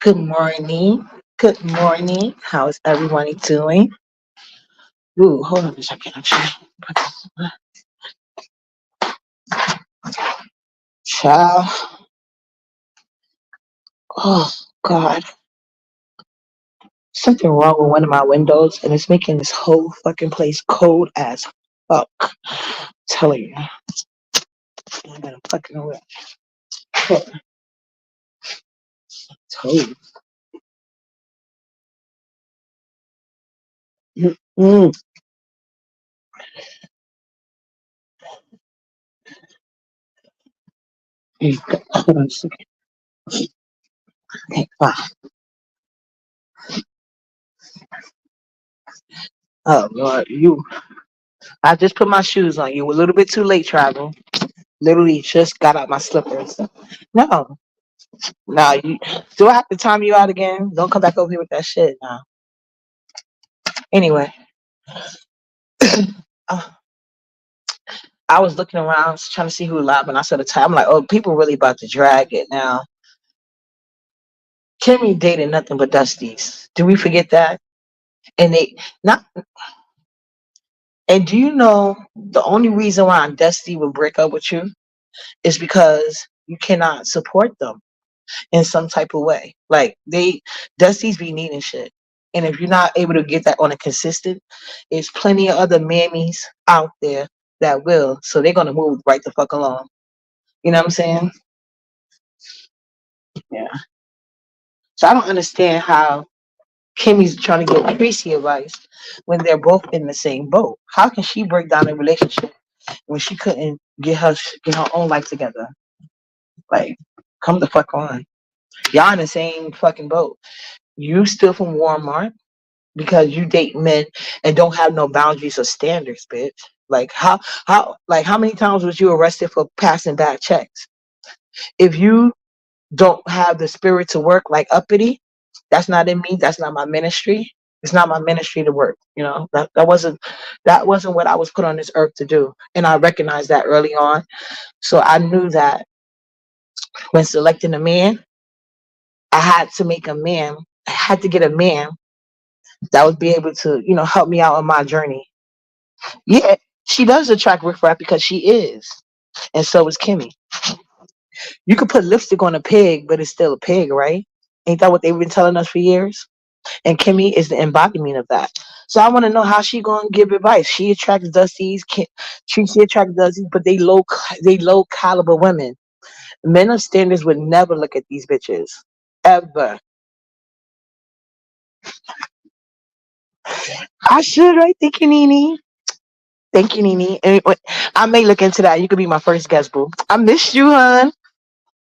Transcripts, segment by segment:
Good morning. Good morning. How is everyone doing? Ooh, hold on a second. Child. Oh God. Something wrong with one of my windows and it's making this whole fucking place cold as fuck. Telling you. I'm gonna fucking away. Cold. Mm-mm. Hold on a second. Okay, oh Lord, you I just put my shoes on. You were a little bit too late, travel. Literally just got out my slippers. No, no, you do I have to time you out again? Don't come back over here with that shit now. Anyway, uh, I was looking around trying to see who live, and I saw the time. I'm like, oh, people really about to drag it now. Kimmy dated nothing but dusties. Do we forget that? And they not. And do you know the only reason why Dusty would break up with you is because you cannot support them in some type of way. Like Dusties be needing shit. And if you're not able to get that on a consistent, there's plenty of other mammies out there that will. So they're gonna move right the fuck along. You know what I'm saying? Yeah. So I don't understand how Kimmy's trying to get Tracy advice when they're both in the same boat. How can she break down a relationship when she couldn't get her own life together? Like, come the fuck on. Y'all in the same fucking boat. You steal from Walmart because you date men and don't have no boundaries or standards, bitch. Like how many times was you arrested for passing bad checks? If you don't have the spirit to work like uppity, that's not in me. That's not my ministry. It's not my ministry to work. You know that wasn't what I was put on this earth to do, and I recognized that early on. So I knew that when selecting a man, I had to make a man. I had to get a man that would be able to, help me out on my journey. Yeah, she does attract riffraff because she is, and so is Kimmy. You could put lipstick on a pig, but it's still a pig, right? Ain't that what they've been telling us for years? And Kimmy is the embodiment of that. So I want to know how she gonna give advice. She attracts Dusties, she attracts Dusties, but they low caliber women. Men of standards would never look at these bitches ever. I should, right? Thank you, Nene. Thank you, Nene. And I may look into that. You could be my first guest, boo. I missed you, hon.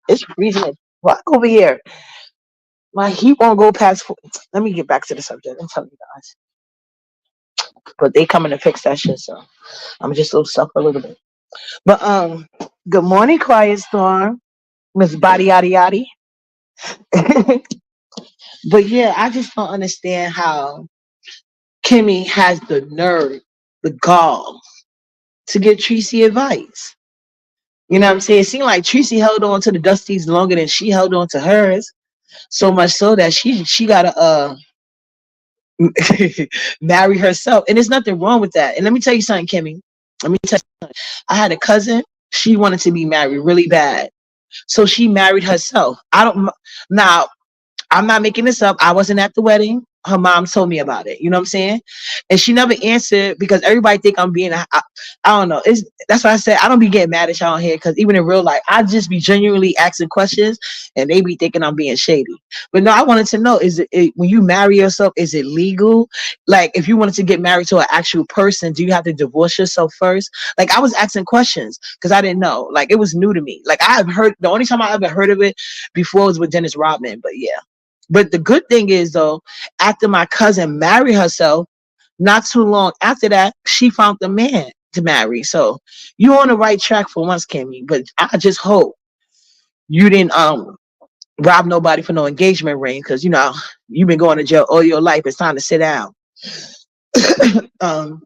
It's freezing. Walk over here. My heat won't go past. Let me get back to the subject. I'm telling you guys. But they coming to fix that shit, so I'm just a little stuck a little bit. But good morning, Quiet Storm, Miss Body Yaddy Yaddy. But yeah, I just don't understand how Kimmy has the nerve, the gall, to give Tracy advice. You know what I'm saying? It seemed like Tracy held on to the Dusties longer than she held on to hers. So much so that she gotta marry herself. And there's nothing wrong with that. And let me tell you something, Kimmy. Let me tell you something. I had a cousin, she wanted to be married really bad. So she married herself. I don't now I'm not making this up. I wasn't at the wedding. Her mom told me about it. You know what I'm saying? And she never answered because everybody think I'm being. I don't know. That's why I said I don't be getting mad at y'all here because even in real life, I just be genuinely asking questions and they be thinking I'm being shady. But no, I wanted to know: when you marry yourself, is it legal? Like, if you wanted to get married to an actual person, do you have to divorce yourself first? Like, I was asking questions because I didn't know. Like, it was new to me. Like, I've heard the only time I ever heard of it before was with Dennis Rodman. But yeah. But the good thing is, though, after my cousin married herself, not too long after that, she found the man to marry. So you're on the right track for once, Kimmy. But I just hope you didn't rob nobody for no engagement ring because you've been going to jail all your life. It's time to sit down. um,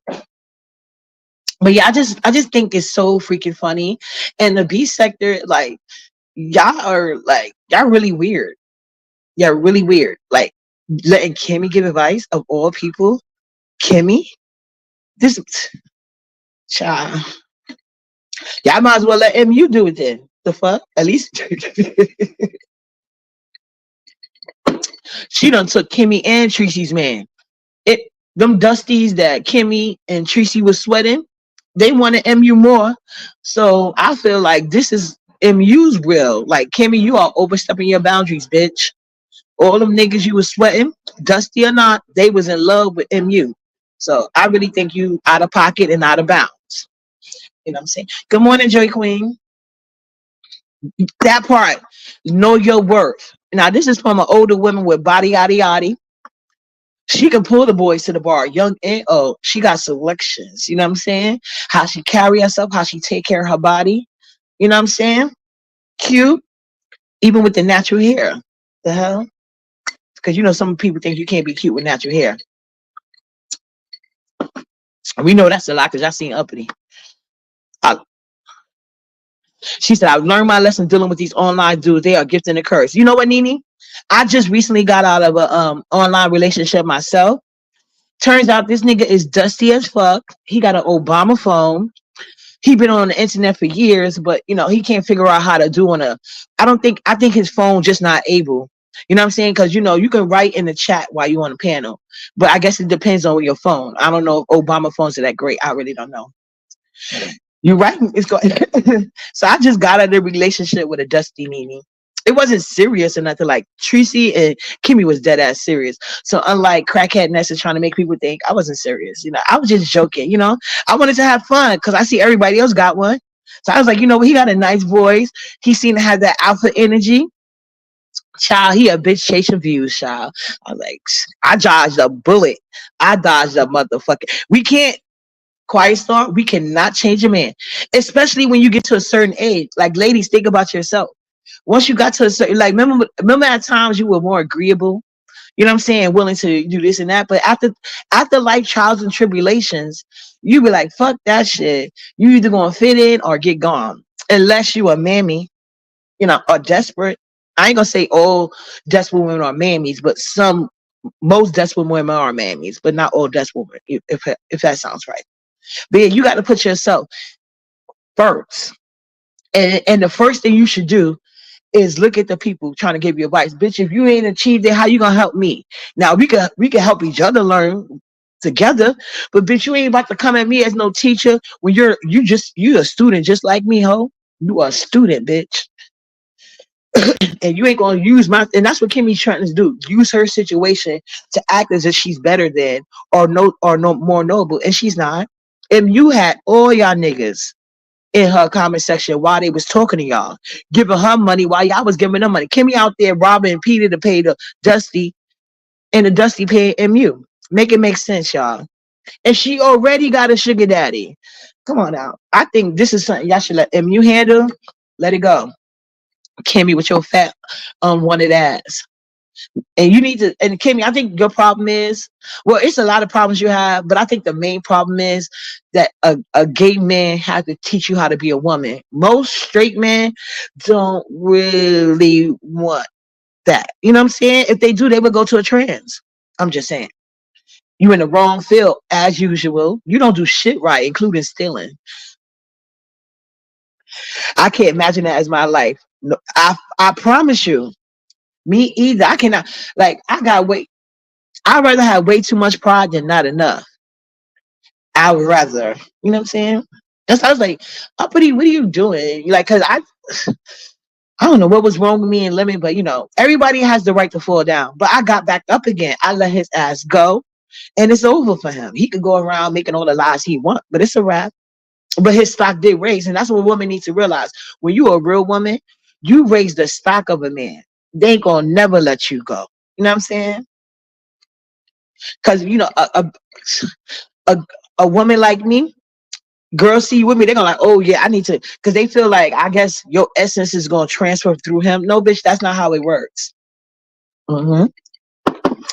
but yeah, I just think it's so freaking funny, and the B sector, like. y'all are like, y'all really weird. Yeah, really weird. Like letting Kimmy give advice of all people. Kimmy, this child. Y'all might as well let MU do it then. The fuck? At least she done took Kimmy and Tracy's man. It them dusties that Kimmy and Tracy was sweating, they wanted MU more. So I feel like this is MU's real. Like Kimmy, you are overstepping your boundaries, bitch. All them niggas you was sweating, dusty or not, they was in love with MU. So I really think you out of pocket and out of bounds. You know what I'm saying? Good morning, Joy Queen. That part, know your worth. Now this is from an older woman with body yaddy yaddy. She can pull the boys to the bar, young and old. She got selections. You know what I'm saying? How she carry herself, how she take care of her body. You know what I'm saying? Cute, even with the natural hair. The hell? Because you know some people think you can't be cute with natural hair. We know that's a lie because y'all seen uppity. I, she said, I've learned my lesson dealing with these online dudes. They are a gift and a curse. You know what, Nene? I just recently got out of a online relationship myself. Turns out this nigga is dusty as fuck. He got an Obama phone. He been on the internet for years, but you know, he can't figure out how to do on a I think his phone just not able. You know what I'm saying? Because you know, you can write in the chat while you on the panel. But I guess it depends on your phone. I don't know if Obama phones are that great. I really don't know. You're right. It's going. So I just got out of a relationship with a dusty Nene. It wasn't serious or nothing. Like Tracy and Kimmy was dead ass serious. So unlike crackhead Ness is trying to make people think I wasn't serious, you know, I was just joking. You know, I wanted to have fun because I see everybody else got one. So I was like, you know, he got a nice voice. He seemed to have that alpha energy. Child, he a bitch chasing views, child. I was like, I dodged a bullet. I dodged a motherfucker. We can't. Quiet storm, we cannot change a man, especially when you get to a certain age. Like, ladies, think about yourself. Once you got to a certain, like, remember at times you were more agreeable, you know what I'm saying, willing to do this and that. But after life trials and tribulations, you be like, fuck that shit. You either gonna fit in or get gone, unless you a mammy, you know, or desperate. I ain't gonna say all desperate women are mammies, but most desperate women are mammies, but not all desperate women. If that sounds right. But yeah, you got to put yourself first. And the first thing you should do is look at the people trying to give you advice. Bitch, if you ain't achieved it, how you gonna help me? Now we can help each other learn together, but bitch, you ain't about to come at me as no teacher when you a student just like me, ho. You are a student, bitch. And you ain't gonna use my and that's what Kimmy's trying to do. Use her situation to act as if she's better than or no more noble, and she's not. And you had all y'all niggas in her comment section while they was talking to y'all, giving her money while y'all was giving them money. Kimmy out there robbing Peter to pay the Dusty, and the Dusty paying MU. Make it make sense, y'all. And she already got a sugar daddy. Come on now. I think this is something y'all should let MU handle. Let it go. Kimmy with your fat unwanted ass. And you need to, and Kimmy, I think your problem is, well, it's a lot of problems you have, but I think the main problem is that a gay man has to teach you how to be a woman. Most straight men don't really want that. You know what I'm saying? If they do, they would go to a trans. I'm just saying. You in the wrong field, as usual. You don't do shit right, including stealing. I can't imagine that as my life. No, I promise you. Me either. I cannot, like, I got way, I'd rather have way too much pride than not enough. I would rather, you know what I'm saying? That's I was like, uppity, what are you doing? Like, cause I don't know what was wrong with me and Lemon, but you know, everybody has the right to fall down. But I got back up again. I let his ass go, and it's over for him. He could go around making all the lies he want, but it's a wrap. But his stock did raise, and that's what women need to realize. When you a real woman, you raise the stock of a man. They ain't gonna never let you go. You know what I'm saying? Because you know, a a woman like me, girls see you with me, they're gonna like, oh yeah, I need to, because they feel like, I guess your essence is gonna transfer through him. No, bitch, that's not how it works. hmm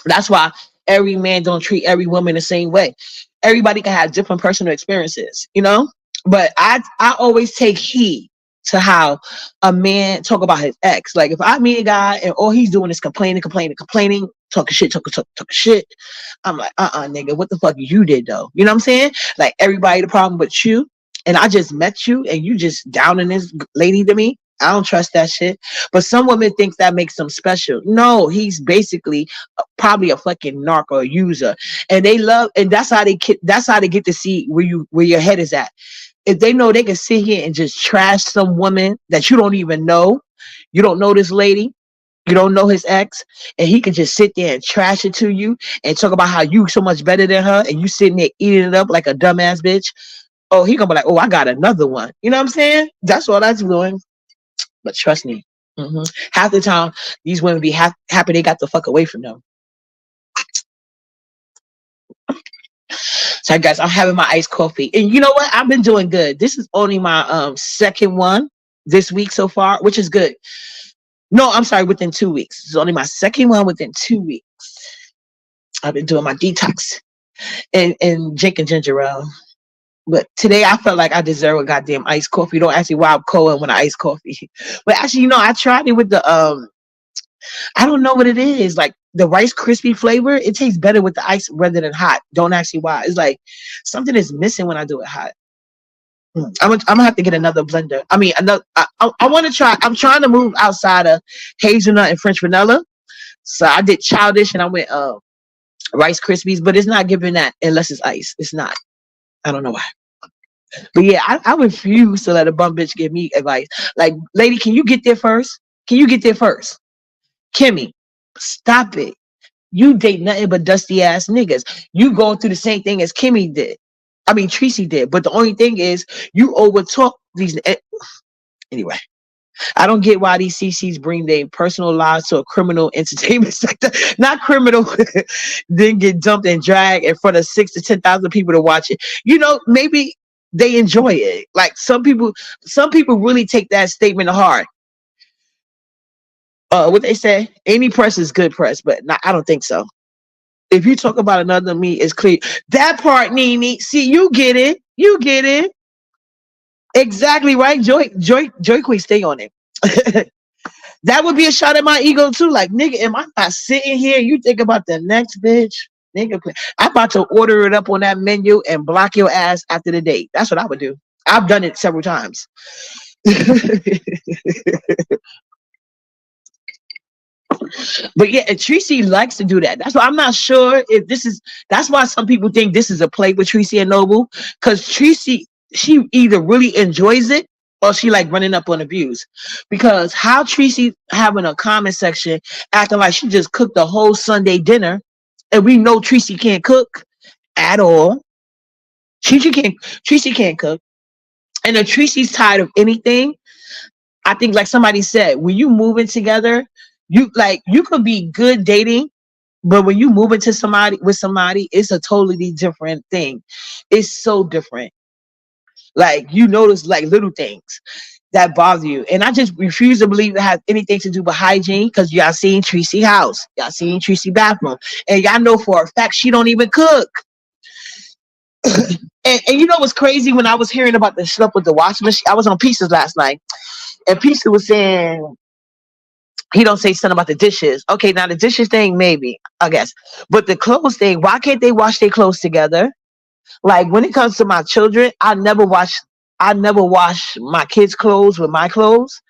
That's why every man don't treat every woman the same way. Everybody can have different personal experiences, you know. But I always take heed. to how a man talk about his ex. Like if I meet a guy and all he's doing is complaining, talking shit, I'm like, nigga, what the fuck you did though? You know what I'm saying? Like everybody the problem but you, and I just met you and you just downing this lady to me. I don't trust that shit. But some women think that makes them special. No, he's basically probably a fucking narc or user, and they love, and that's how they get to see where your head is at. If they know they can sit here and just trash some woman that you don't even know, you don't know this lady, you don't know his ex, and he can just sit there and trash it to you and talk about how you so much better than her, and you sitting there eating it up like a dumbass bitch. Oh, he gonna be like, oh, I got another one. You know what I'm saying? That's all that's doing. But trust me, half the time these women be happy they got the fuck away from them. So guys, I'm having my iced coffee, and you know what? I've been doing good. This is only my second one this week so far, which is good. No, I'm sorry, within 2 weeks. It's only my second one within 2 weeks. I've been doing my detox and drinking ginger ale. But today I felt like I deserve a goddamn iced coffee. Don't ask me why I'm cold when I iced coffee. But actually, I tried it with the I don't know what it is. Like the Rice Krispie flavor, it tastes better with the ice rather than hot. Don't ask me why. It's like something is missing when I do it hot. I'm gonna have to get another blender. I mean, another. I want to try. I'm trying to move outside of hazelnut and French vanilla. So I did childish and I went Rice Krispies, but it's not giving that unless it's ice. It's not. I don't know why. But yeah, I refuse to let a bum bitch give me advice. Like, lady, can you get there first? Can you get there first? Kimmy, stop it. You date nothing but dusty ass niggas. You going through the same thing as Kimmy did. I mean, Tracy did. But the only thing is, you overtalk these. Anyway, I don't get why these CCs bring their personal lives to a criminal entertainment sector. Not criminal, then get dumped and dragged in front of 6 to 10,000 people to watch it. Maybe they enjoy it. Like some people really take that statement to heart. What they say, any press is good press, but I don't think so. If you talk about another me, it's clear. That part, Nene. See, you get it. You get it. Exactly right. Joy Queen, stay on it. That would be a shot at my ego too. Like, nigga, am I not sitting here? You think about the next bitch? Nigga, I'm about to order it up on that menu and block your ass after the date. That's what I would do. I've done it several times. But yeah, and Tracy likes to do that. That's why I'm not sure if this is. That's why some people think this is a play with Tracy and Noble, because Tracy, she either really enjoys it or she like running up on abuse. Because how Tracy having a comment section acting like she just cooked the whole Sunday dinner, and we know Tracy can't cook at all. Tracy can't cook, and if Tracy's tired of anything, I think like somebody said, when you moving together, you could be good dating, but when you move into somebody, it's a totally different thing. It's so different. Like you notice like little things that bother you. And I just refuse to believe it has anything to do with hygiene, because y'all seen Tracy house. Y'all seen Tracy bathroom. And y'all know for a fact she don't even cook. And you know what's crazy? When I was hearing about the stuff with the washing machine, I was on Pieces last night, and Pieces was saying he don't say something about the dishes. Okay, now the dishes thing, maybe, I guess. But the clothes thing, why can't they wash their clothes together? Like when it comes to my children, I never wash my kids' clothes with my clothes.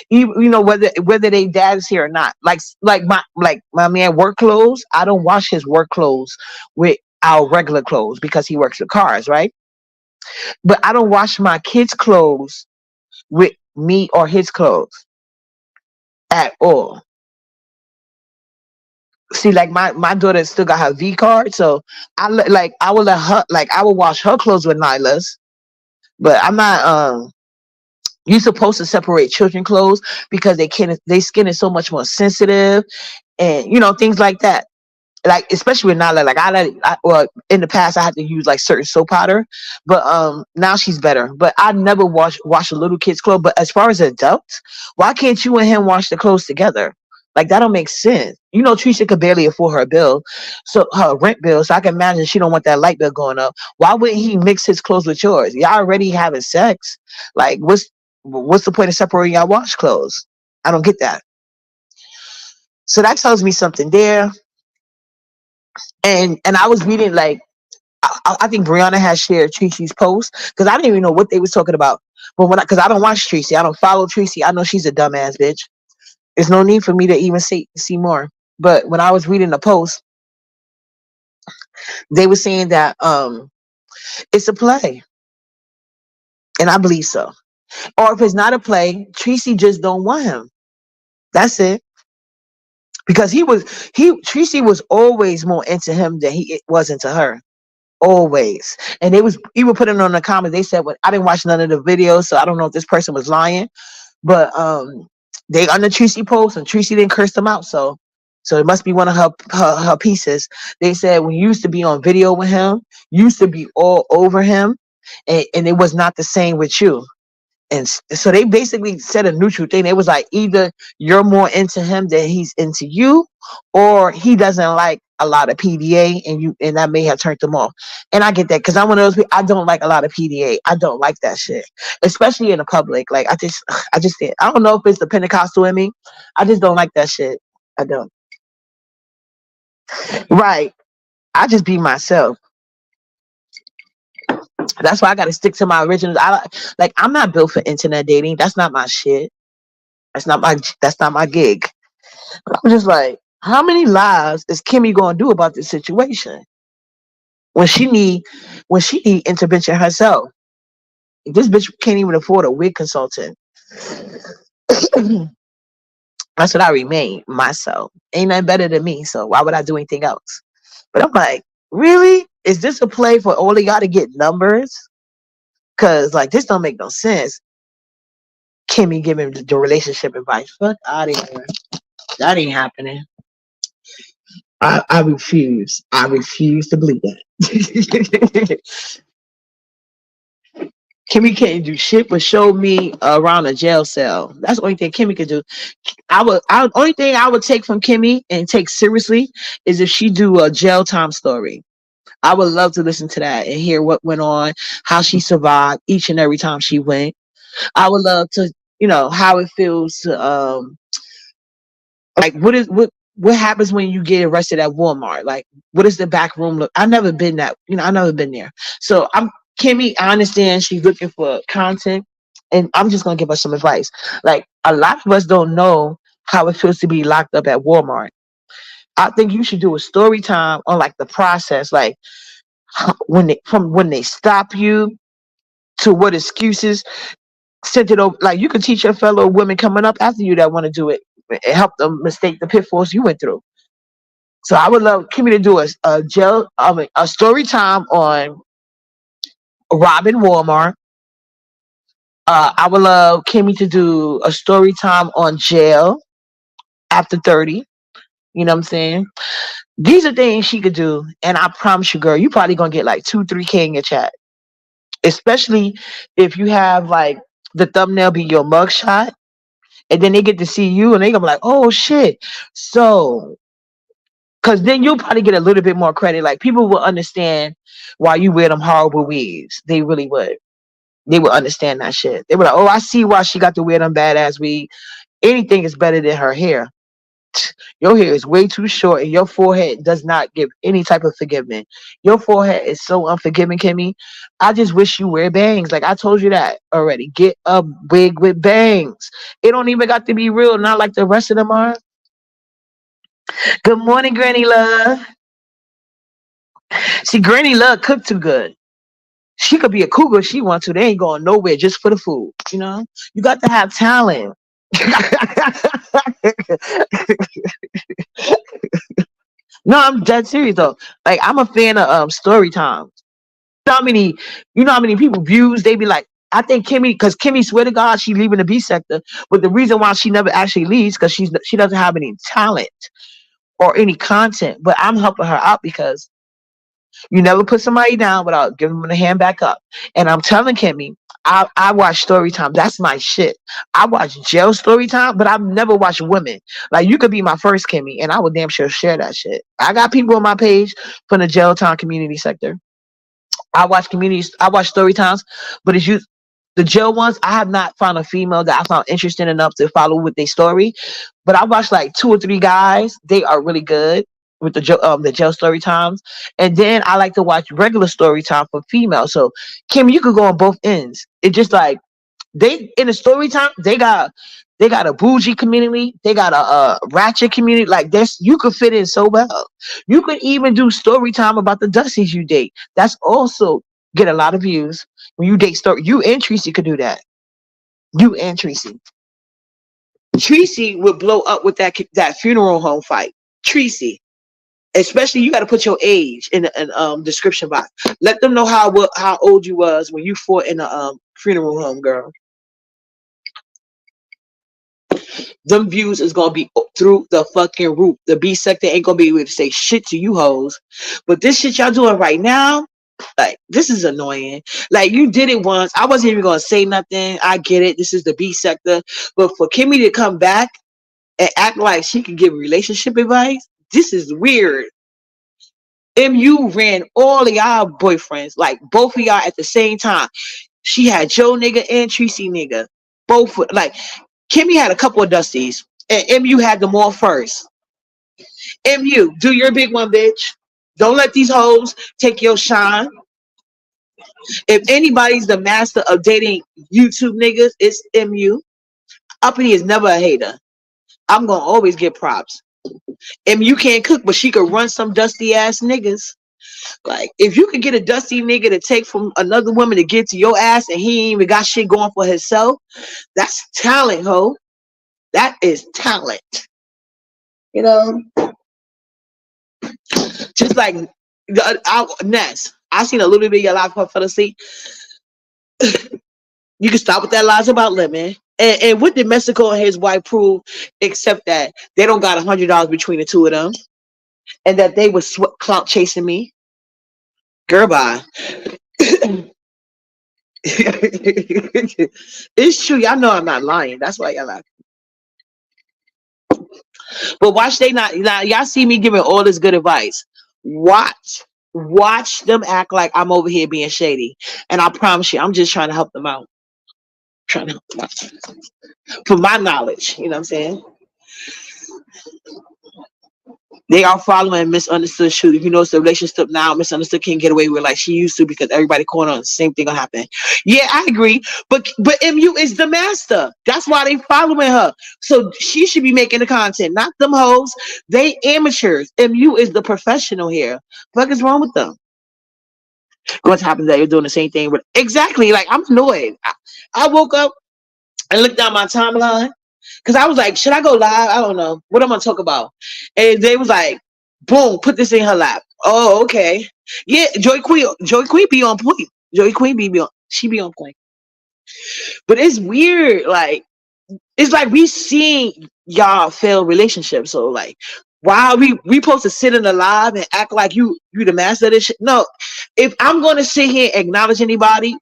Even, whether they dad is here or not. Like my man work clothes, I don't wash his work clothes with our regular clothes because he works with cars, right? But I don't wash my kids' clothes with me or his clothes at all. See, like my daughter still got her V card, so I will let her, like I will wash her clothes with Nyla's, but I'm not. You're supposed to separate children clothes because their skin is so much more sensitive, and things like that. Like especially with Nyla, like well, in the past I had to use like certain soap powder, but now she's better. But I never wash a little kid's clothes. But as far as adults, why can't you and him wash the clothes together? Like that don't make sense. Trisha could barely afford her rent bill, so I can imagine she don't want that light bill going up. Why wouldn't he mix his clothes with yours? Y'all already having sex. Like What's the point of separating y'all wash clothes? I don't get that. So that tells me something there. And I was reading like I think Brianna has shared Tracy's post because I didn't even know what they was talking about. But because I don't watch Tracy, I don't follow Tracy. I know she's a dumbass bitch. There's no need for me to even see more. But when I was reading the post, they were saying that it's a play, and I believe so. Or if it's not a play, Tracy just don't want him. That's it. Because he Tracy was always more into him than he was into her. Always. And they was even putting on the comments. They said, well, I didn't watch none of the videos, so I don't know if this person was lying. But they on the Tracy post and Tracy didn't curse them out. So it must be one of her pieces. They said when you used to be on video with him, you used to be all over him, and it was not the same with you. And so they basically said a neutral thing. It was like either you're more into him than he's into you, or he doesn't like a lot of PDA, and that may have turned him off. And I get that because I'm one of those people. I don't like a lot of PDA. I don't like that shit, especially in the public. Like I just did. I don't know if it's the Pentecostal in me. I just don't like that shit. I don't. Right. I just be myself. That's why I got to stick to my originals. Like I'm not built for internet dating. That's not my shit. That's not my gig. I'm just like, how many lives is Kimmy gonna do about this situation when she need intervention herself? This bitch can't even afford a wig consultant. That's what I remain myself. Ain't nothing better than me, so why would I do anything else? But I'm like, really? Is this a play for all of y'all to get numbers? Cause like this don't make no sense. Kimmy giving the relationship advice. Fuck out of here. That ain't happening. I refuse. I refuse to believe that. Kimmy can't do shit but show me around a jail cell. That's the only thing Kimmy could do. Only thing I would take from Kimmy and take seriously is if she do a jail time story. I would love to listen to that and hear what went on, how she survived each and every time she went. I would love to, how it feels to like what happens when you get arrested at Walmart? Like, what does the back room look? I've never been that, I've never been there. So I'm Kimmy, I understand she's looking for content, and I'm just gonna give her some advice. Like a lot of us don't know how it feels to be locked up at Walmart. I think you should do a story time on like the process, like when they stop you to what excuses sent it over. Like you can teach your fellow women coming up after you that want to do it and help them mistake the pitfalls you went through. So I would love Kimmy to do a story time on robbing Walmart. I would love Kimmy to do a story time on jail after 30. You know what I'm saying? These are things she could do, and I promise you, girl, you probably gonna get like 2, 3K in your chat. Especially if you have like the thumbnail be your mugshot, and then they get to see you, and they gonna be like, "Oh shit!" So, because then you'll probably get a little bit more credit. Like people will understand why you wear them horrible weaves. They really would. They would understand that shit. They were like, "Oh, I see why she got to wear them badass weaves. Anything is better than her hair. Your hair is way too short, and your forehead does not give any type of forgiveness. Your forehead is so unforgiving, Kimmy. I just wish you wear bangs. Like I told you that already. Get a wig with bangs. It don't even got to be real, not like the rest of them are. Good morning, Granny Love. See, Granny Love cook too good. She could be a cougar if she wants to. They ain't going nowhere just for the food. You got to have talent. No, I'm dead serious though. Like I'm a fan of story times. You know how many people views they be like. I think Kimmy, because Kimmy swear to God she leaving the B sector, but the reason why she never actually leaves because she doesn't have any talent or any content. But I'm helping her out because you never put somebody down without giving them the hand back up. And I'm telling Kimmy, I watch story time. That's my shit. I watch jail story time, but I've never watched women. Like you could be my first Kimmy, and I would damn sure share that shit. I got people on my page from the jail time community sector. I watch story times, but it's you. The jail ones, I have not found a female that I found interesting enough to follow with their story. But I watched like two or three guys. They are really good with the jail story times. And then I like to watch regular story time for females. So Kim, you could go on both ends. It's just like they in the story time, they got a bougie community, they got a ratchet community. Like this, you could fit in so well. You could even do story time about the dusties you date. That's also get a lot of views. When you date story, you and Tracy could do that. You and Tracy would blow up with that funeral home fight. Tracy, especially you got to put your age in the description box. Let them know how old you was when you fought in the funeral home, girl. Them views is gonna be through the fucking roof. The B sector ain't gonna be able to say shit to you hoes. But this shit y'all doing right now, like this is annoying. Like you did it once. I wasn't even gonna say nothing. I get it. This is the B sector. But for Kimmy to come back and act like she could give relationship advice, this is weird. MU ran all of y'all boyfriends, like both of y'all at the same time. She had Joe nigga and Tracy nigga. Both like Kimmy had a couple of dusties, and MU had them all first. MU, do your big one, bitch. Don't let these hoes take your shine. If anybody's the master of dating YouTube niggas, it's MU. Uppity is never a hater. I'm gonna always get props. MU can't cook, but she could run some dusty ass niggas. Like, if you could get a dusty nigga to take from another woman to get to your ass and he ain't even got shit going for himself, that's talent, ho. That is talent. You know? Just like Ness. I seen a little bit of your life fell asleep. You can stop with that lies about lemon. And what did Mexico and his wife prove except that they don't got $100 between the two of them and that they was clout chasing me? Girl, bye. It's true. Y'all know I'm not lying. That's why y'all like. But watch they not now. Y'all see me giving all this good advice. Watch them act like I'm over here being shady. And I promise you, I'm just trying to help them out. Trying to help them out. From my knowledge, you know what I'm saying? They are following misunderstood shoot. If you notice the relationship now, misunderstood can't get away with like she used to because everybody calling on the same thing gonna happen. Yeah, I agree. But MU is the master. That's why they following her. So she should be making the content, not them hoes. They amateurs. MU is the professional here. What is wrong with them? What's happened that you're doing the same thing? But exactly, like I'm annoyed. I woke up and looked down my timeline. Cause I was like, should I go live? I don't know. What I'm gonna talk about? And they was like, boom, put this in her lap. Oh, okay. Yeah, Joy Queen be on point. Joy Queen be on she be on point. But it's weird, like it's like we seeing y'all fail relationships. So like why are we supposed to sit in the live and act like you the master of this shit? No. If I'm gonna sit here and acknowledge anybody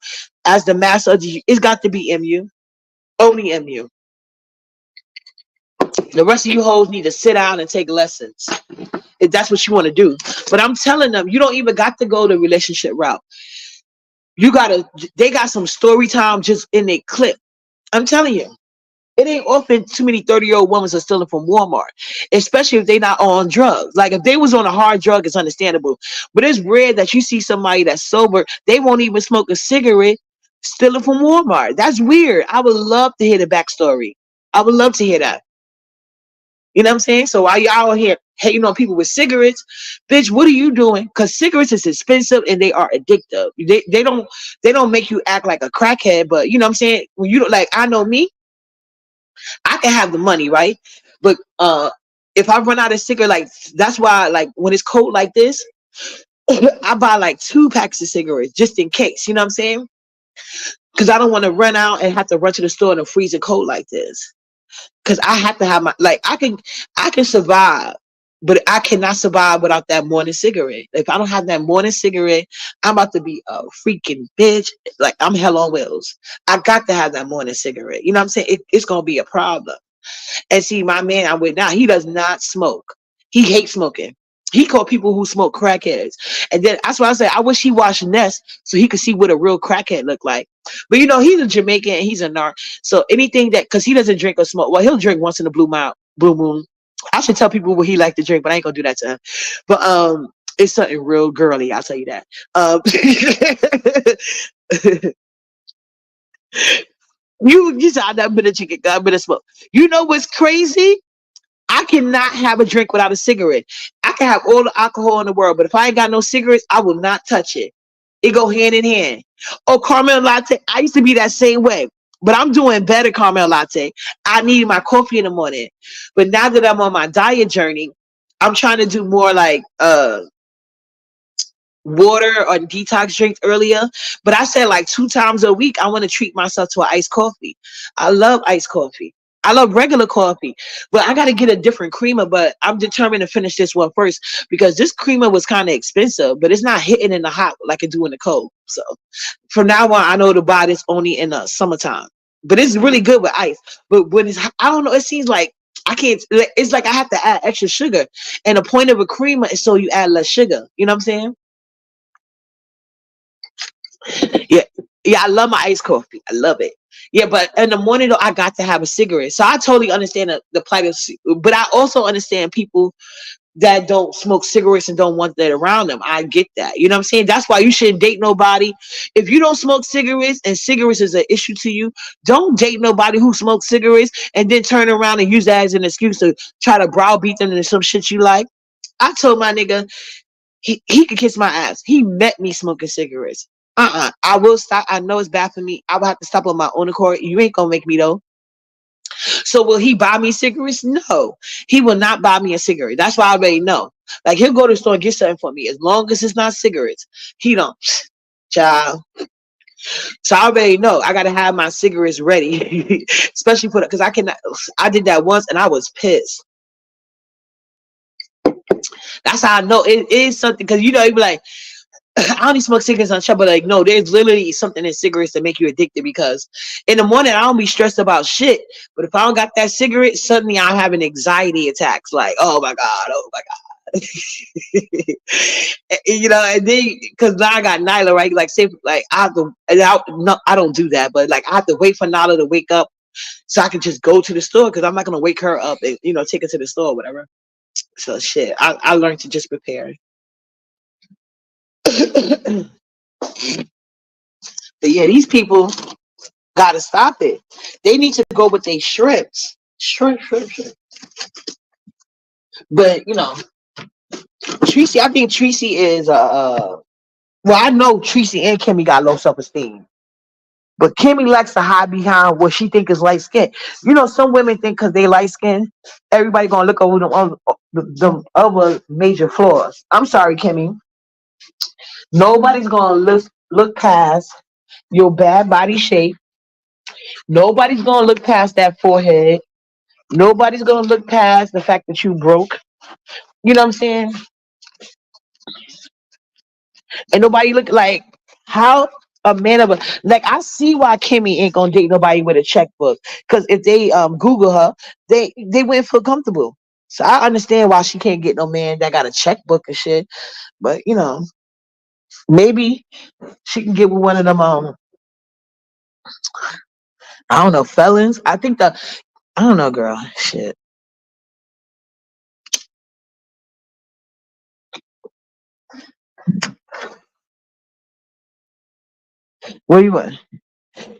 as the master of the, it's got to be MU. Only MU. The rest of you hoes need to sit down and take lessons if that's what you want to do. But I'm telling them, you don't even got to go the relationship route. They got some story time just in their clip. I'm telling you, it ain't often too many 30-year-old women are stealing from Walmart, especially if they not on drugs. Like if they was on a hard drug, it's understandable. But it's rare that you see somebody that's sober, they won't even smoke a cigarette stealing from Walmart. That's weird. I would love to hear the backstory. I would love to hear that. You know what I'm saying? So while y'all here hating on people with cigarettes, bitch, what are you doing? Because cigarettes is expensive and they are addictive. They don't make you act like a crackhead, but you know what I'm saying? When you like, I know me, I can have the money, right? But if I run out of cigarette, like that's why like when it's cold like this, I buy like 2 packs of cigarettes just in case. You know what I'm saying? Because I don't want to run out and have to run to the store in a freezing cold like this. Because I have to have my like I can survive, but I cannot survive without that morning cigarette. If I don't have that morning cigarette, I'm about to be a freaking bitch. Like I'm hell on wheels. I got to have that morning cigarette. You know what I'm saying? It's gonna be a problem. And see, my man I'm with now, he does not smoke. He hates smoking. He called people who smoke crackheads. And then that's why I say I wish he watched Ness so he could see what a real crackhead looked like. But he's a Jamaican and he's a narc. So anything that, because he doesn't drink or smoke, well, he'll drink once in a blue moon. I should tell people what he like to drink, but I ain't gonna do that to him. But it's something real girly, I'll tell you that. You said I've never been a chicken, I've been a smoke. You know what's crazy? I cannot have a drink without a cigarette. I can have all the alcohol in the world, but if I ain't got no cigarettes, I will not touch it. It go hand in hand. Oh, caramel latte. I used to be that same way, but I'm doing better caramel latte. I need my coffee in the morning. But now that I'm on my diet journey, I'm trying to do more like water or detox drinks earlier. But I said like 2 times a week, I want to treat myself to an iced coffee. I love iced coffee. I love regular coffee, but I got to get a different creamer. But I'm determined to finish this one first because this creamer was kind of expensive, but it's not hitting in the hot like it do in the cold. So from now on, I know to buy this only in the summertime. But it's really good with ice. But when I don't know, it seems like I can't. It's like I have to add extra sugar, and the point of a creamer is so you add less sugar. You know what I'm saying? Yeah, yeah, I love my iced coffee. I love it. Yeah, but in the morning though, I got to have a cigarette. So I totally understand the plight of, but I also understand people that don't smoke cigarettes and don't want that around them. I get that. You know what I'm saying? That's why you shouldn't date nobody. If you don't smoke cigarettes and cigarettes is an issue to you, don't date nobody who smokes cigarettes and then turn around and use that as an excuse to try to browbeat them into some shit you like. I told my nigga, he could kiss my ass. He met me smoking cigarettes. I will stop. I know it's bad for me. I will have to stop on my own accord. You ain't gonna make me though. So will he buy me cigarettes? No, he will not buy me a cigarette. That's why I already know. Like he'll go to the store and get something for me as long as it's not cigarettes. He don't, child. So I already know I gotta have my cigarettes ready, especially for because I cannot. I did that once and I was pissed. That's how I know it is something because you be like, I only smoke cigarettes on shop, but like, no, there's literally something in cigarettes that make you addicted because in the morning I don't be stressed about shit. But if I don't got that cigarette, suddenly I'm having anxiety attacks. Like, oh my God. And then because now I got Nyla, right? Like, say, like I have to, no, I don't do that, but like I have to wait for Nyla to wake up so I can just go to the store because I'm not gonna wake her up and take her to the store or whatever. So shit, I learned to just prepare. But yeah, these people gotta stop it. They need to go with their shrimps. Shrimp. But Tracy, I think Tracy is well, I know Tracy and Kimmy got low self-esteem. But Kimmy likes to hide behind what she think is light skin. Some women think because they light skin, everybody gonna look over the other major flaws. I'm sorry, Kimmy. Nobody's gonna look past your bad body shape. Nobody's gonna look past that forehead. Nobody's gonna look past the fact that you broke. You know what I'm saying? And nobody look like how a man of a like. I see why Kimmy ain't gonna date nobody with a checkbook. Because if they Google her, they wouldn't feel comfortable. So I understand why she can't get no man that got a checkbook and shit. But maybe she can get with one of them. I don't know, felons. I think I don't know, girl. Shit. What do you want?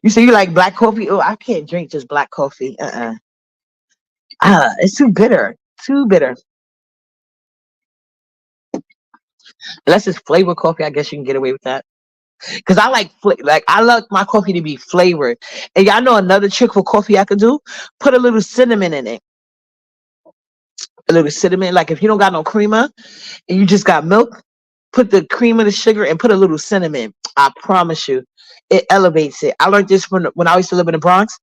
You say you like black coffee? Oh, I can't drink just black coffee. It's too bitter. Too bitter. Unless it's flavored coffee, I guess you can get away with that. Cause I like I like my coffee to be flavored. And y'all know another trick for coffee I could do? Put a little cinnamon in it. A little cinnamon. Like if you don't got no creamer and you just got milk, put the cream and the sugar and put a little cinnamon. I promise you, it elevates it. I learned this when I used to live in the Bronx.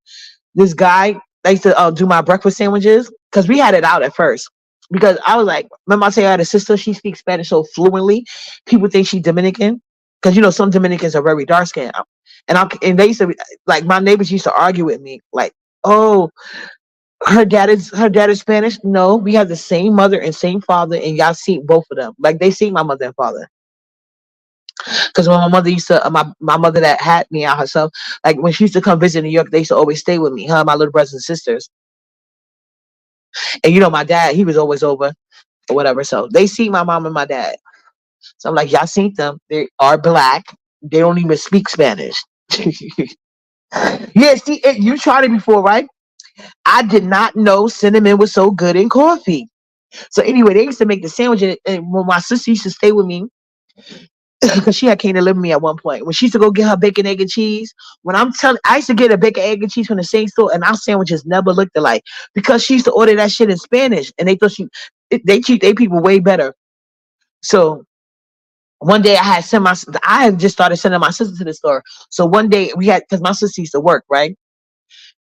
This guy, I used to do my breakfast sandwiches because we had it out at first. Because I was like, remember I tell you I had a sister, she speaks Spanish so fluently. People think she's Dominican. Because some Dominicans are very dark skinned. And they used to be like my neighbors used to argue with me, like, oh, Her dad is Spanish. No, we have the same mother and same father, and y'all see both of them. Like they see my mother and father. Because when my mother used to, my mother that had me out herself, like when she used to come visit New York, they used to always stay with me. Her, my little brothers and sisters, and my dad, he was always over or whatever. So they see my mom and my dad. So I'm like, y'all seen them? They are black. They don't even speak Spanish. Yeah, see, you tried it before, right? I did not know cinnamon was so good in coffee. So anyway, they used to make the sandwich, and when my sister used to stay with me, because she had came to live with me at one point. When she used to go get her bacon, egg, and cheese, when I'm telling, I used to get a bacon, egg, and cheese from the same store, and our sandwiches never looked alike because she used to order that shit in Spanish, and they thought they treat their people way better. So one day I had just started sending my sister to the store. So one day we had, because my sister used to work, right?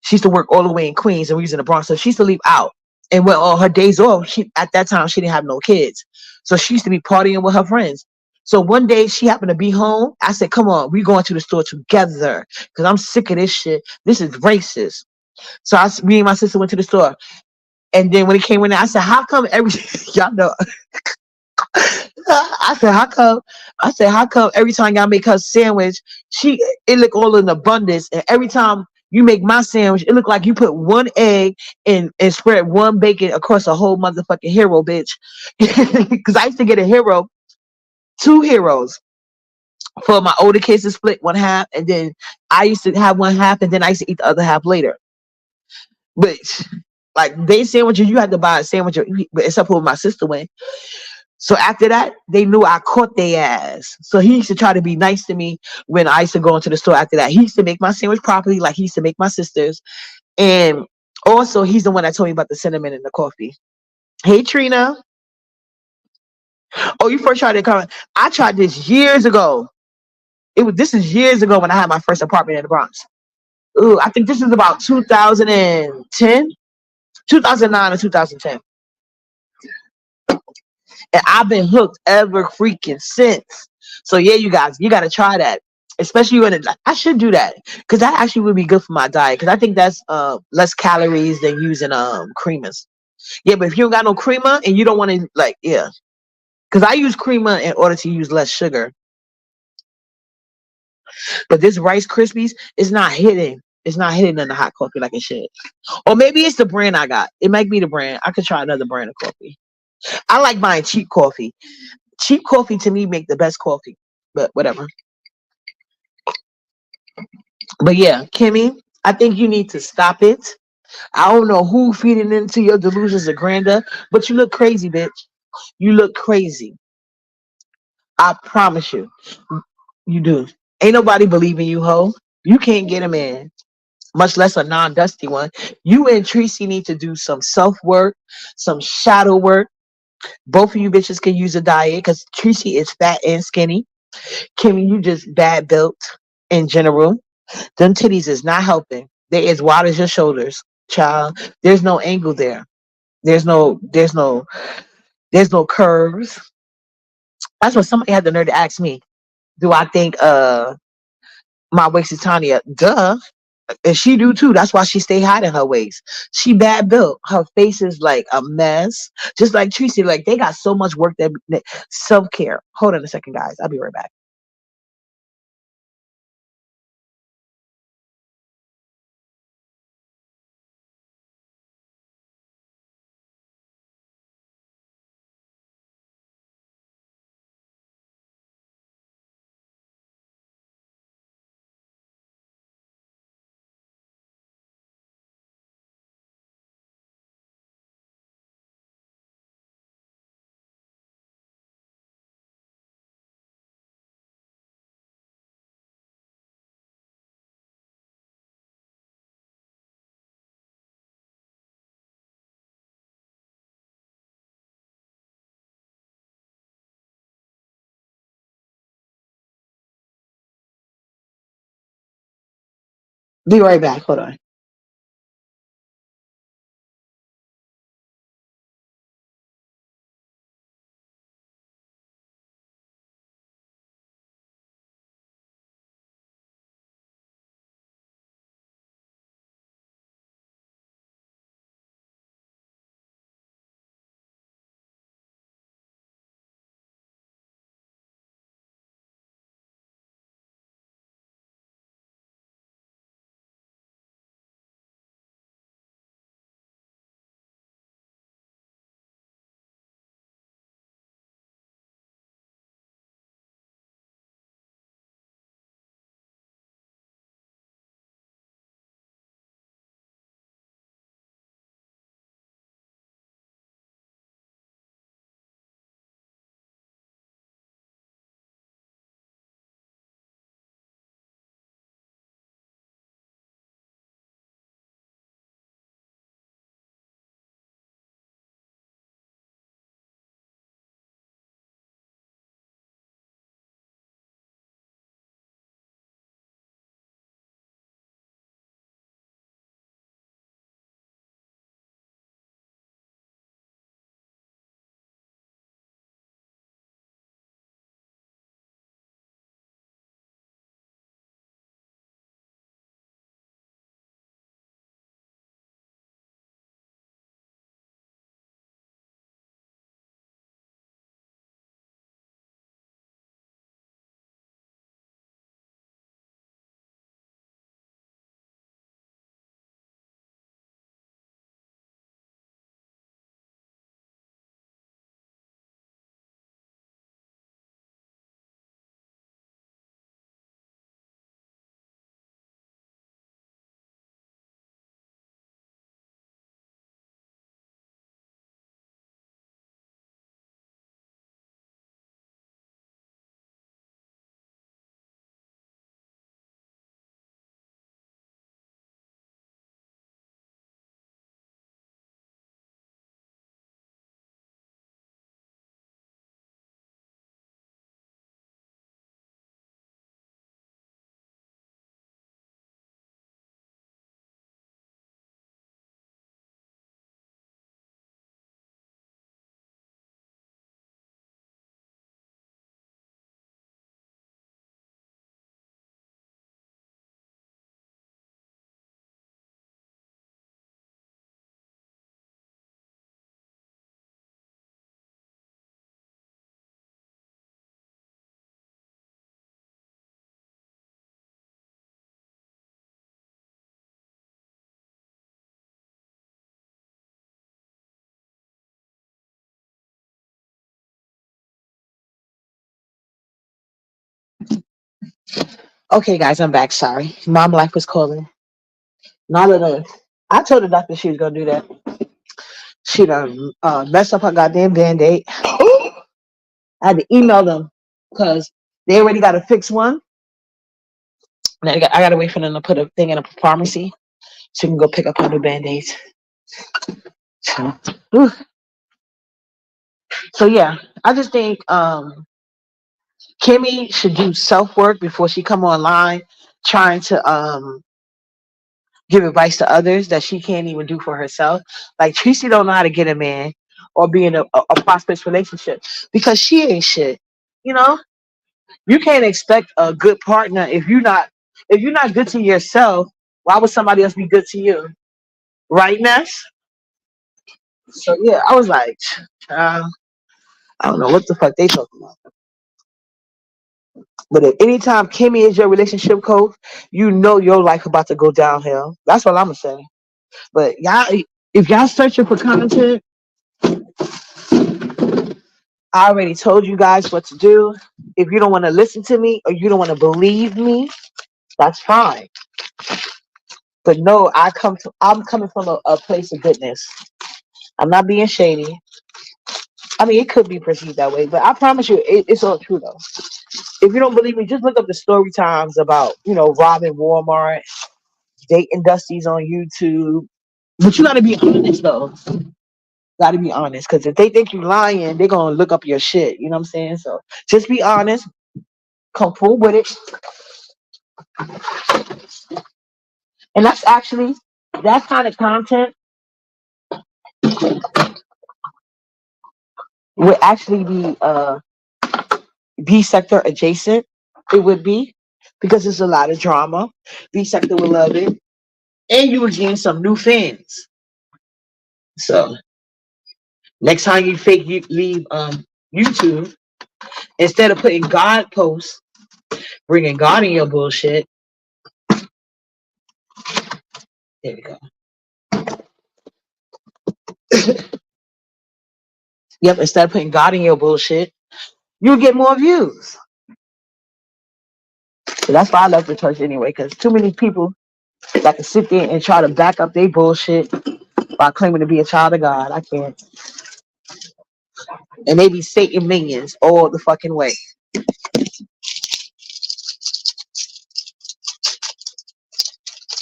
She used to work all the way in Queens, and we was in the Bronx, so she used to leave out. And when on her days off, she at that time she didn't have no kids, so she used to be partying with her friends. So one day she happened to be home. I said, "Come on, we going to the store together because I'm sick of this shit. This is racist." So me and my sister went to the store, and then when it came in there, I said, "How come every y'all know?" I said, "How come?" I said, "How come every time y'all make her sandwich, it look all in abundance, and every time you make my sandwich, it look like you put one egg and spread one bacon across a whole motherfucking hero, bitch." Because I used to get a hero, two heroes for my older kids to split one half, and then I used to have one half, and then I used to eat the other half later. But like they sandwiches, you had to buy a sandwich, except for my sister went. So after that, they knew I caught their ass. So he used to try to be nice to me when I used to go into the store after that. He used to make my sandwich properly, like he used to make my sister's. And also, he's the one that told me about the cinnamon and the coffee. Hey, Trina. Oh, you first tried it? I tried this years ago. This is years ago when I had my first apartment in the Bronx. Ooh, I think this is about 2010, 2009 or 2010. And I've been hooked ever freaking since. So yeah, you guys, you got to try that. Especially when I should do that because that actually would be good for my diet because I think that's less calories than using creamers. Yeah, but if you don't got no creamer and you don't want to yeah, because I use creamer in order to use less sugar. But this Rice Krispies is not hitting. It's not hitting in the hot coffee like it should. Or maybe it's the brand I got. It might be the brand. I could try another brand of coffee. I like buying cheap coffee. Cheap coffee to me make the best coffee. But whatever. But yeah, Kimmy, I think you need to stop it. I don't know who feeding into your delusions of grandeur, but you look crazy, bitch. You look crazy. I promise you. You do. Ain't nobody believing you, ho. You can't get a man, much less a non-dusty one. You and Tracy need to do some self-work, some shadow work. Both of you bitches can use a diet because Tracy is fat and skinny. Kimmy, you just bad built in general. Them titties is not helping. They as wide as your shoulders, child. There's no angle there. There's no curves. That's what somebody had the nerve to ask me. Do I think my waist is Tanya? Duh. And she do too. That's why she stay hiding her waist. She bad built. Her face is like a mess. Just like Tracy, like they got so much work that self care. Hold on a second, guys. I'll be right back. Be right back. Hold on. Okay, guys, I'm back. Sorry. Mom life was calling. Not of the. I told the doctor she was gonna do that. She done messed up her goddamn band-aid. I had to email them because they already got to fix one. And I gotta wait for them to put a thing in a pharmacy so you can go pick up her new band-aids. So, whew. So yeah, I just think Kimmy should do self work before she come online trying to give advice to others that she can't even do for herself. Like Tracy don't know how to get a man or be in a prosperous relationship because she ain't shit. You know, you can't expect a good partner if you're not good to yourself. Why would somebody else be good to you? Right, Ness? So yeah, I was like, uh, I don't know what the fuck they talking about. But if anytime Kimmy is your relationship coach, you know your life about to go downhill. That's what I'm gonna say. But y'all, if y'all searching for content, I already told you guys what to do. If you don't want to listen to me or you don't want to believe me, that's fine. But no, I'm coming from a place of goodness. I'm not being shady. I mean, it could be perceived that way, but I promise you, it's all true though. If you don't believe me, just look up the story times about robbing Walmart, dating Dusties on YouTube. But you got to be honest though. Got to be honest, because if they think you're lying, they're gonna look up your shit. You know what I'm saying? So just be honest, come full with it, and that's actually that kind of content would actually be B sector adjacent. It would be because there's a lot of drama. B sector would love it, and you would gain some new fans. So next time you leave YouTube, instead of putting God posts, bringing God in your bullshit. There we go. Yep, instead of putting God in your bullshit, you'll get more views. So that's why I love the church anyway, because too many people that can sit there and try to back up their bullshit by claiming to be a child of God. I can't. And they be Satan minions all the fucking way.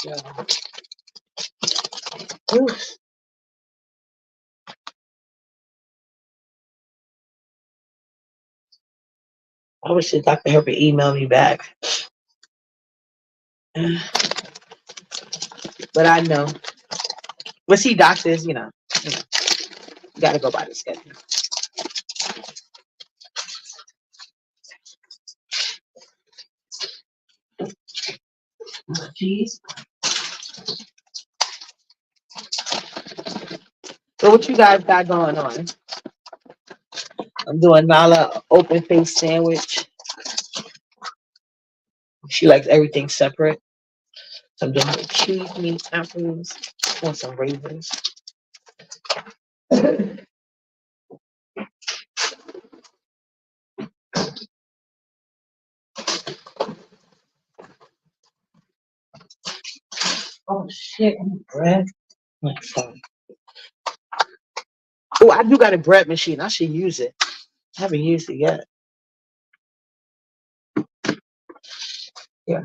Yeah. I wish the Dr. Herbert emailed me back. But I know. But see, doctors, you gotta go by the schedule. Jeez. So what you guys got going on? I'm doing Nala open face sandwich. She likes everything separate. So I'm doing the cheese, meat, apples, and some raisins. Oh shit, I need bread. Sorry. Oh, I do got a bread machine. I should use it. I haven't used it yet. Yeah.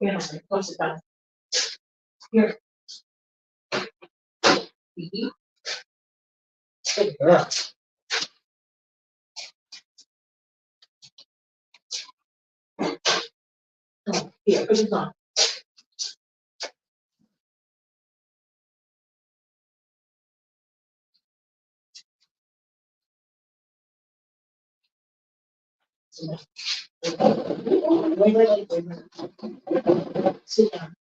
Yeah. What's it done? Here. Good girl. Here, put it on. Wait. Sit down.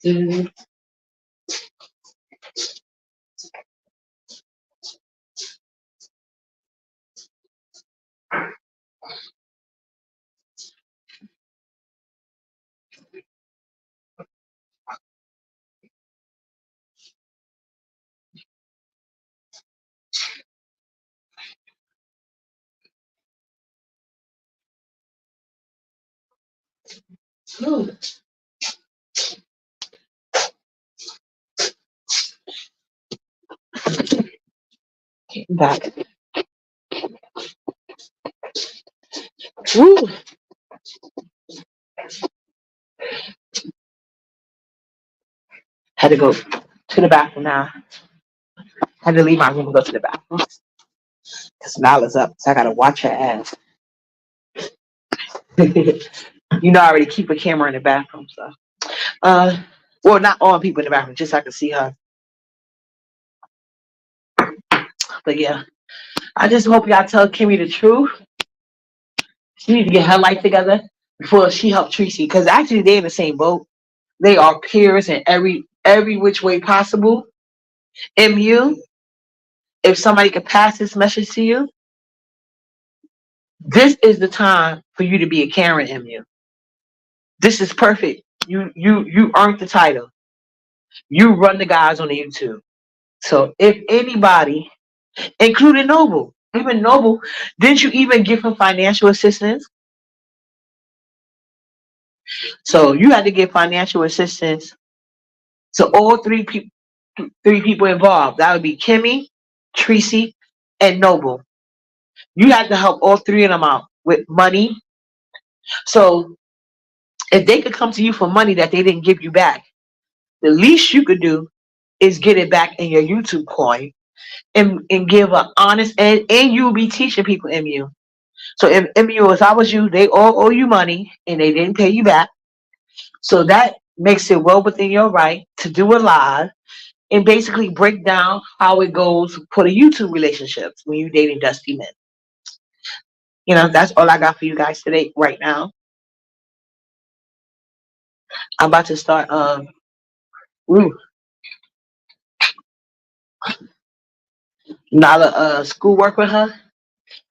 Okay. Ooh, getting back. Ooh, had to go to the bathroom now. Had to leave my room and go to the bathroom because Nala's up, so I gotta watch her ass. I already keep a camera in the bathroom, so uh, well, not all people in the bathroom, just so I can see her. But yeah, I just hope y'all tell Kimmy the truth. She needs to get her life together before she helped Tracy, because actually they in the same boat. They are peers in every which way possible. MU, if somebody could pass this message to you, this is the time for you to be a Karen. MU, this is perfect. You earned the title. You run the guys on the YouTube. So if anybody, including Noble, even Noble, didn't you even give him financial assistance? So you had to give financial assistance to all three people involved. That would be Kimmy, Tracy, and Noble. You had to help all three of them out with money. So if they could come to you for money that they didn't give you back, the least you could do is get it back in your YouTube coin and give an honest, and you'll be teaching people MU. So if MU, if I was you, they all owe you money and they didn't pay you back. So that makes it well within your right to do a live and basically break down how it goes for the YouTube relationships when you're dating dusty men. That's all I got for you guys today, right now. I'm about to start ooh, Nala schoolwork with her.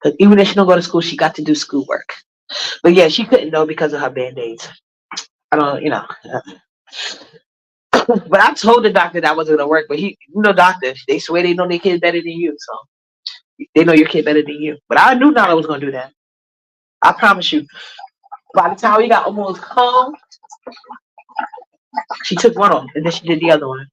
Because even if she don't go to school, she got to do schoolwork. But yeah, she couldn't though because of her band-aids. I don't, but I told the doctor that wasn't gonna work. But doctors, they swear they know their kids better than you, so they know your kid better than you. But I knew Nala was gonna do that. I promise you. By the time we got almost home, she took one off and then she did the other one.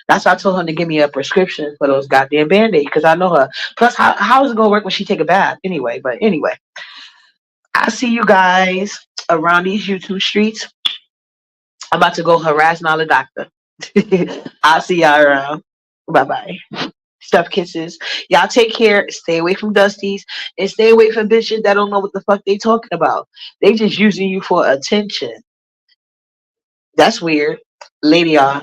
That's why I told her to give me a prescription for those goddamn band-aids because I know her. Plus, how is it gonna work when she take a bath anyway? But anyway, I see you guys around these YouTube streets. I'm about to go harass Nala doctor. I'll see y'all around. Bye bye. Stuff kisses. Y'all take care. Stay away from dusties and stay away from bitches that don't know what the fuck they talking about. They just using you for attention. That's weird. Lady y'all.